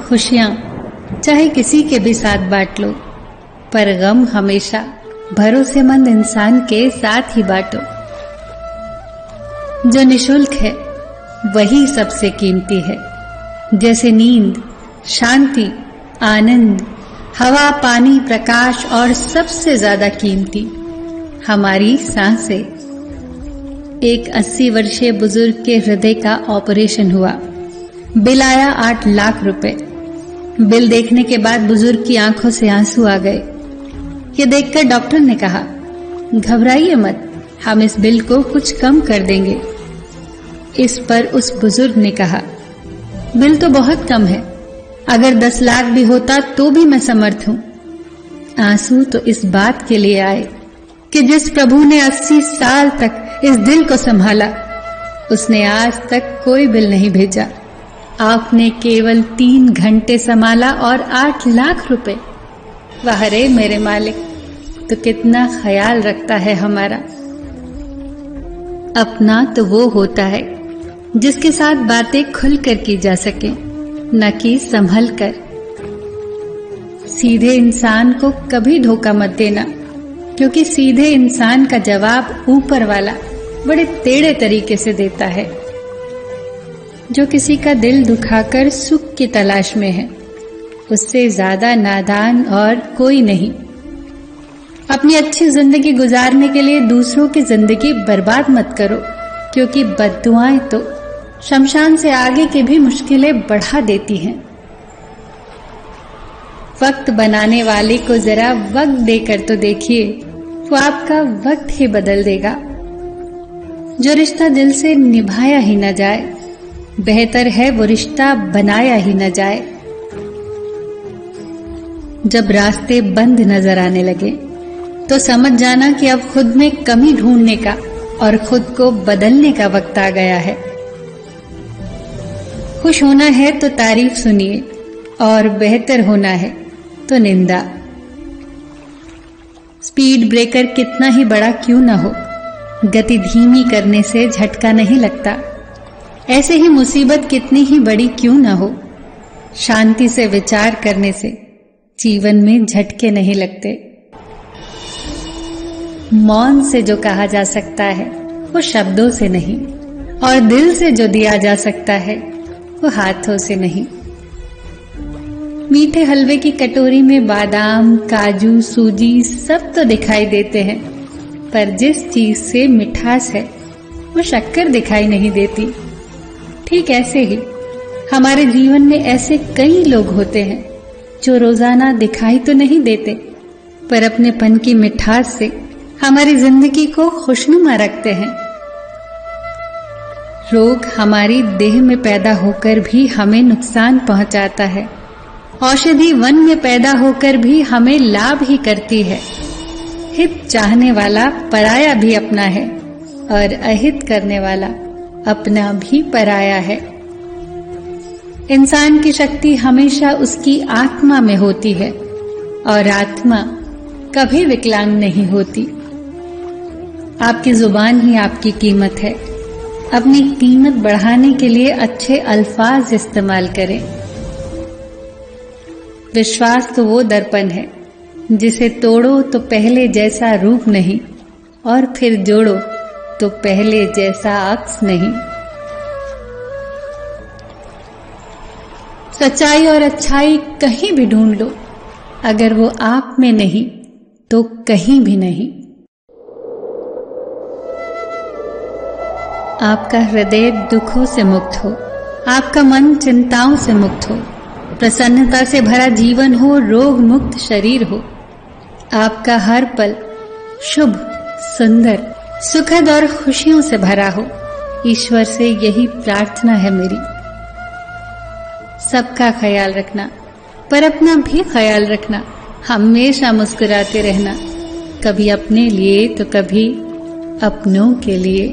खुशियां चाहे किसी के भी साथ बांट लो, पर गम हमेशा भरोसेमंद इंसान के साथ ही बांटो। जो निशुल्क है वही सबसे कीमती है, जैसे नींद, शांति, आनंद, हवा, पानी, प्रकाश और सबसे ज्यादा कीमती हमारी सांसें। एक 80 वर्षीय बुजुर्ग के हृदय का ऑपरेशन हुआ। बिल आया 8 लाख रुपए। बिल देखने के बाद बुजुर्ग की आंखों से आंसू आ गए। ये देखकर डॉक्टर ने कहा, घबराइए मत, हम इस बिल को कुछ कम कर देंगे। इस पर उस बुजुर्ग ने कहा, बिल तो बहुत कम है, अगर 10 लाख भी होता तो भी मैं समर्थ हूं। आंसू तो इस बात के लिए आए कि जिस प्रभु ने 80 साल तक इस दिल को संभाला, उसने आज तक कोई बिल नहीं भेजा। आपने केवल 3 घंटे संभाला और 8 लाख रुपए। वाह रे मेरे मालिक, तो कितना ख्याल रखता है हमारा। अपना तो वो होता है जिसके साथ बातें खुलकर की जा सके, न कि संभल कर। सीधे इंसान को कभी धोखा मत देना, क्योंकि सीधे इंसान का जवाब ऊपर वाला बड़े टेढ़े तरीके से देता है। जो किसी का दिल दुखाकर सुख की तलाश में है, उससे ज्यादा नादान और कोई नहीं। अपनी अच्छी जिंदगी गुजारने के लिए दूसरों की जिंदगी बर्बाद मत करो, क्योंकि बद्दुआएं तो शमशान से आगे की भी मुश्किलें बढ़ा देती हैं। वक्त बनाने वाले को जरा वक्त देकर तो देखिए, वो आपका वक्त ही बदल देगा। जो रिश्ता दिल से निभाया ही न जाए, बेहतर है वो रिश्ता बनाया ही न जाए। जब रास्ते बंद नजर आने लगे तो समझ जाना कि अब खुद में कमी ढूंढने का और खुद को बदलने का वक्त आ गया है। खुश होना है तो तारीफ सुनिए, और बेहतर होना है तो निंदा। स्पीड ब्रेकर कितना ही बड़ा क्यों ना हो, गति धीमी करने से झटका नहीं लगता। ऐसे ही मुसीबत कितनी ही बड़ी क्यों ना हो, शांति से विचार करने से जीवन में झटके नहीं लगते। मौन से जो कहा जा सकता है वो शब्दों से नहीं, और दिल से जो दिया जा सकता है वो हाथों से नहीं। मीठे हलवे की कटोरी में बादाम, काजू, सूजी सब तो दिखाई देते हैं, पर जिस चीज से मिठास है वो शक्कर दिखाई नहीं देती। ठीक ऐसे ही हमारे जीवन में ऐसे कई लोग होते हैं जो रोजाना दिखाई तो नहीं देते, पर अपने पन की मिठास से हमारी जिंदगी को खुशनुमा रखते हैं। रोग हमारी देह में पैदा होकर भी हमें नुकसान पहुंचाता है, औषधि वन में पैदा होकर भी हमें लाभ ही करती है। हित चाहने वाला पराया भी अपना है, और अहित करने वाला अपना भी पराया है। इंसान की शक्ति हमेशा उसकी आत्मा में होती है, और आत्मा कभी विकलांग नहीं होती। आपकी जुबान ही आपकी कीमत है। अपनी कीमत बढ़ाने के लिए अच्छे अल्फाज इस्तेमाल करें। विश्वास तो वो दर्पण है जिसे तोड़ो तो पहले जैसा रूप नहीं, और फिर जोड़ो तो पहले जैसा अक्स नहीं। सच्चाई और अच्छाई कहीं भी ढूंढ लो, अगर वो आप में नहीं तो कहीं भी नहीं। आपका हृदय दुखों से मुक्त हो, आपका मन चिंताओं से मुक्त हो, प्रसन्नता से भरा जीवन हो, रोग मुक्त शरीर हो। आपका हर पल शुभ, सुंदर, सुखद और खुशियों से भरा हो। ईश्वर से यही प्रार्थना है मेरी। सबका ख्याल रखना, पर अपना भी ख्याल रखना। हमेशा मुस्कुराते रहना, कभी अपने लिए तो कभी अपनों के लिए।